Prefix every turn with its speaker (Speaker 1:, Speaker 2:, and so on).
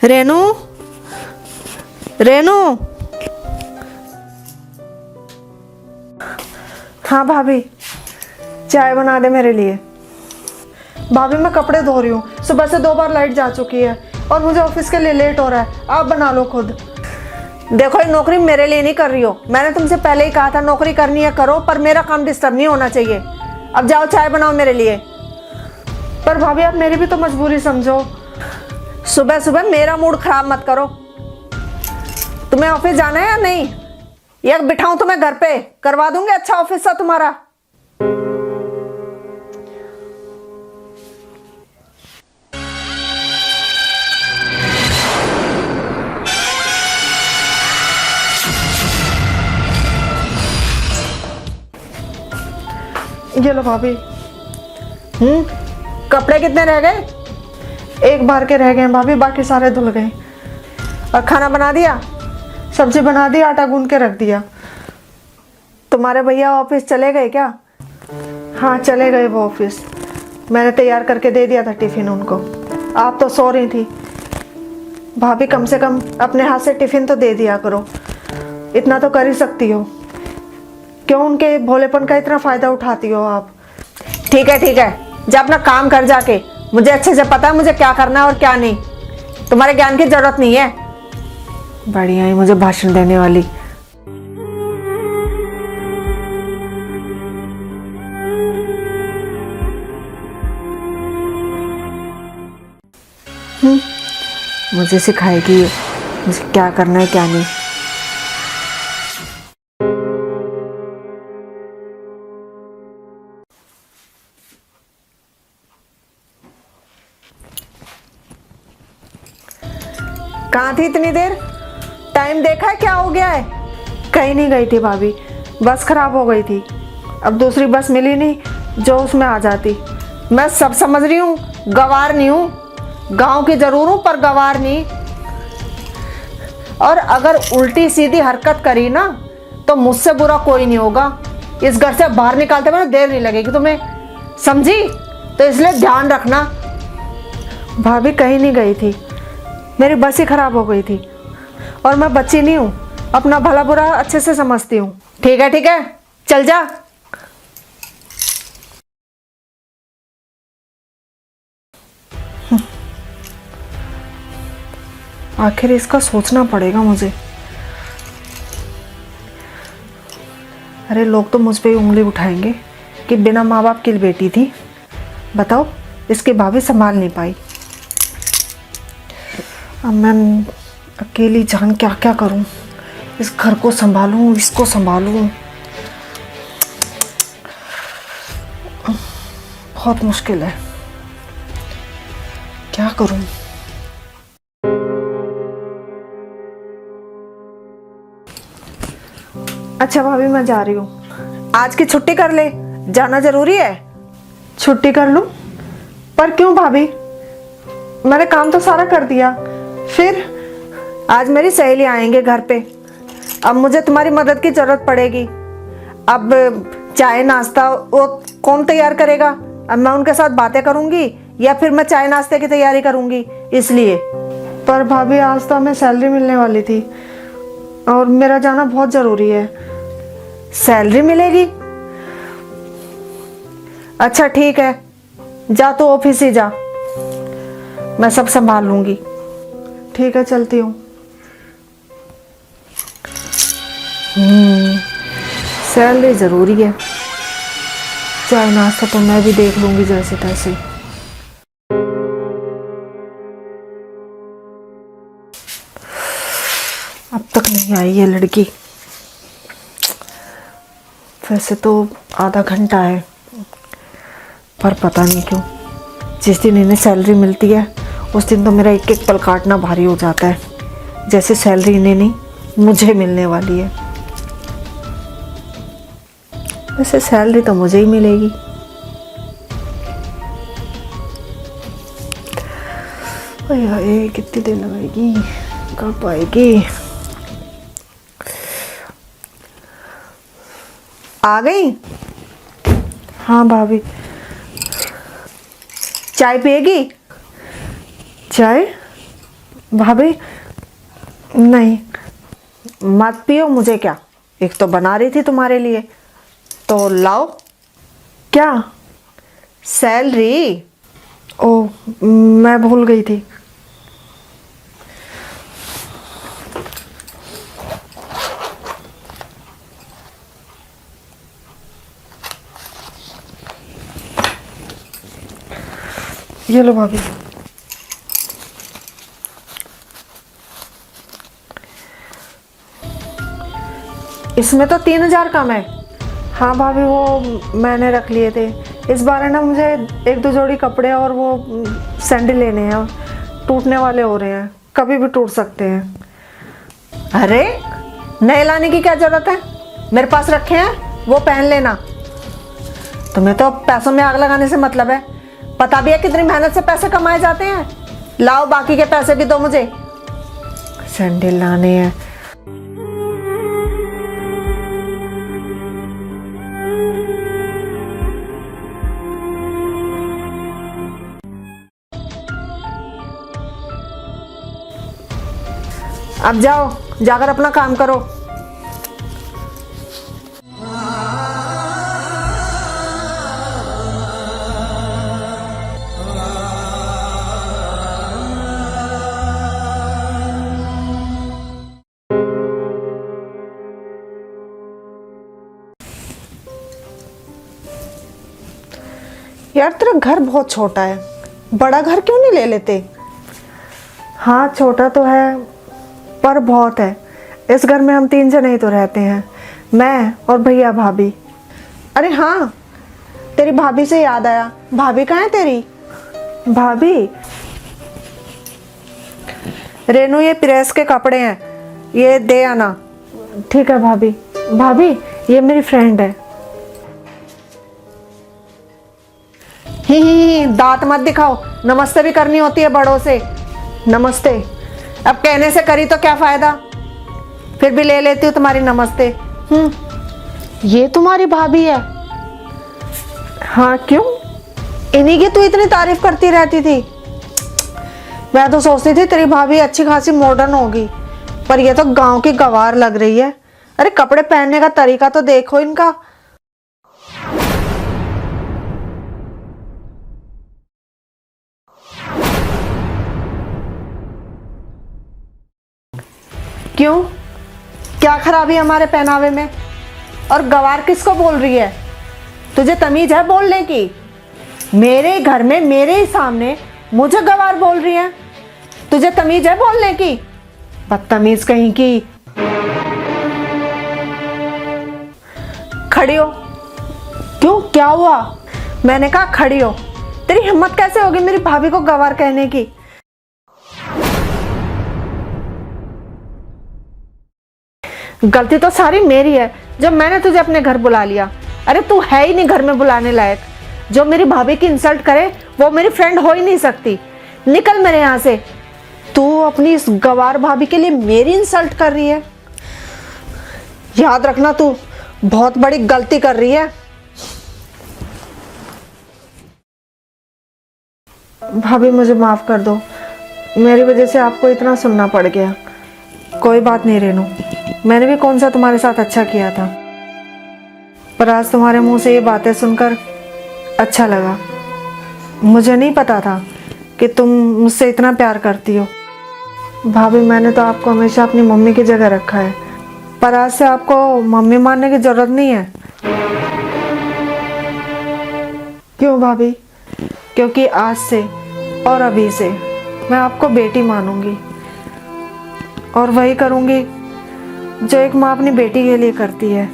Speaker 1: रेनू, रेनू। हाँ भाभी, चाय बना दे मेरे लिए। भाभी मैं कपड़े धो रही हूँ, सुबह से 2 बार लाइट जा चुकी है और मुझे ऑफिस के लिए लेट हो रहा है। आप बना लो खुद। देखो ये नौकरी मेरे लिए नहीं कर रही हो, मैंने तुमसे पहले ही कहा था नौकरी करनी है करो, पर मेरा काम डिस्टर्ब नहीं होना चाहिए। अब जाओ चाय बनाओ मेरे लिए। पर भाभी आप मेरी भी तो मजबूरी समझो। सुबह सुबह मेरा मूड खराब मत करो। तुम्हें ऑफिस जाना है या नहीं? या बिठाऊं तुम्हें घर पे, करवा दूंगी अच्छा ऑफिस सा तुम्हारा। ये लो भाभी। कपड़े कितने रह गए? 1 बार के रह गए भाभी, बाकी सारे धुल गए। और खाना बना दिया, सब्जी बना दी, आटा गूंद के रख दिया। तुम्हारे भैया ऑफिस चले गए क्या? हाँ चले गए वो ऑफिस, मैंने तैयार करके दे दिया था टिफिन उनको। आप तो सो रही थी। भाभी कम से कम अपने हाथ से टिफिन तो दे दिया करो, इतना तो कर ही सकती हो। क्यों उनके भोलेपन का इतना फायदा उठाती हो आप? ठीक है, जा अपना काम कर जाके। मुझे अच्छे से पता है मुझे क्या करना है और क्या नहीं। तुम्हारे ज्ञान की जरूरत नहीं है। बढ़िया ही मुझे भाषण देने वाली। मुझे सिखाएगी मुझे क्या करना है क्या नहीं। कहाँ थी इतनी देर? टाइम देखा है क्या हो गया है? कहीं नहीं गई थी भाभी, बस खराब हो गई थी। अब दूसरी बस मिली नहीं जो उसमें आ जाती। मैं सब समझ रही हूँ, गवार नहीं हूँ। गांव की जरूर हूँ पर गवार नहीं। और अगर उल्टी सीधी हरकत करी ना तो मुझसे बुरा कोई नहीं होगा। इस घर से बाहर निकालते में देर नहीं लगेगी तुम्हें, समझी? तो इसलिए ध्यान रखना। भाभी कहीं नहीं गई थी, मेरी बस ही खराब हो गई थी। और मैं बच्ची नहीं हूँ, अपना भला बुरा अच्छे से समझती हूँ। ठीक है, चल जा। आखिर इसका सोचना पड़ेगा मुझे। अरे लोग तो मुझ पे ही उंगली उठाएंगे कि बिना माँ बाप की बेटी थी। बताओ, इसकी भाभी संभाल नहीं पाई। अब मैं अकेली जान क्या क्या करूं? इस घर को संभालूं, इसको संभालूं, बहुत मुश्किल है। क्या करूं? अच्छा भाभी मैं जा रही हूँ, आज की छुट्टी कर ले, जाना जरूरी है। छुट्टी कर लूं? पर क्यों भाभी, मैंने काम तो सारा कर दिया। फिर आज मेरी सहेली आएंगे घर पे, अब मुझे तुम्हारी मदद की जरूरत पड़ेगी। अब चाय नाश्ता वो कौन तैयार करेगा? अब मैं उनके साथ बातें करूंगी या फिर मैं चाय नाश्ते की तैयारी करूंगी, इसलिए। पर भाभी आज तो हमें सैलरी मिलने वाली थी और मेरा जाना बहुत जरूरी है। सैलरी मिलेगी? अच्छा ठीक है, जा तो ऑफिस ही जा, मैं सब संभाल लूंगी। ठीक है चलती हूँ। सैलरी जरूरी है, चाय नाश्ता तो मैं भी देख लूंगी जैसे तैसे। अब तक नहीं आई ये लड़की। वैसे तो आधा घंटा है, पर पता नहीं क्यों जिस दिन इन्हें सैलरी मिलती है उस दिन तो मेरा एक एक पल काटना भारी हो जाता है, जैसे सैलरी इन्हें नहीं मुझे मिलने वाली है। वैसे सैलरी तो मुझे ही मिलेगी। अरे कितनी देर लगेगी, कब आएगी? आ गई? हाँ भाभी। चाय पिएगी? चाय? भाभी नहीं, मत पियो, मुझे क्या, एक तो बना रही थी तुम्हारे लिए, तो लाओ। क्या? सैलरी? ओ, मैं भूल गई थी। ये लो भाभी। इसमें तो 3,000 कम है। हाँ भाभी, वो मैंने रख लिए थे। इस बार है ना, मुझे 1-2 जोड़ी कपड़े और वो सैंडल लेने हैं, टूटने वाले हो रहे हैं, कभी भी टूट सकते हैं। अरे नए लाने की क्या जरूरत है, मेरे पास रखे हैं, वो पहन लेना। तुम्हें तो पैसों में आग लगाने से मतलब है, पता भी है कितनी मेहनत से पैसे कमाए जाते हैं। लाओ, बाकी के पैसे भी दो मुझे, सैंडल लाने हैं। अब जाओ, जाकर अपना काम करो। यार तेरा घर बहुत छोटा है, बड़ा घर क्यों नहीं ले लेते? हाँ छोटा तो है, पर बहुत है। इस घर में हम 3 जने ही तो रहते हैं, मैं और भैया भाभी। अरे हाँ, तेरी भाभी से याद आया, भाभी कहाँ है तेरी? भाभी? रेनू, ये प्रेस के कपड़े हैं, ये दे आना। ठीक है भाभी। भाभी, ये मेरी फ्रेंड है। ही दांत मत दिखाओ, नमस्ते भी करनी होती है बड़ों से। नमस्ते अब कहने से करी तो क्या फायदा, फिर भी ले लेती हूँ तुम्हारी नमस्ते। ये तुम्हारी भाभी है? हाँ क्यों, इन्हीं की तू इतनी तारीफ करती रहती थी। मैं तो सोचती थी तेरी भाभी अच्छी खासी मॉडर्न होगी, पर ये तो गांव की गवार लग रही है। अरे कपड़े पहनने का तरीका तो देखो इनका। क्यों, क्या खराबी हमारे पहनावे में? और गवार किसको बोल रही है? तुझे तमीज है बोलने की? मेरे घर में मेरे ही सामने मुझे गवार बोल रही है, तुझे तमीज है बोलने की? बदतमीज कहीं की। खड़ी हो। क्यों, क्या हुआ? मैंने कहा खड़ी हो। तेरी हिम्मत कैसे होगी मेरी भाभी को गवार कहने की? गलती तो सारी मेरी है जब मैंने तुझे अपने घर बुला लिया। अरे तू है ही नहीं घर में बुलाने लायक। जो मेरी भाभी की इंसल्ट करे वो मेरी फ्रेंड हो ही नहीं सकती। निकल मेरे यहाँ से। तू अपनी इस गवार भाभी के लिए मेरी इंसल्ट कर रही है। याद रखना, तू बहुत बड़ी गलती कर रही है। भाभी मुझे माफ कर दो, मेरी वजह से आपको इतना सुनना पड़ गया। कोई बात नहीं रेनू, मैंने भी कौन सा तुम्हारे साथ अच्छा किया था, पर आज तुम्हारे मुंह से ये बातें सुनकर अच्छा लगा। मुझे नहीं पता था कि तुम मुझसे इतना प्यार करती हो। भाभी, मैंने तो आपको हमेशा अपनी मम्मी की जगह रखा है, पर आज से आपको मम्मी मानने की जरूरत नहीं है। क्यों भाभी? क्योंकि आज से और अभी से मैं आपको बेटी मानूंगी, और वही करूंगी जो एक माँ अपनी बेटी के लिए करती है।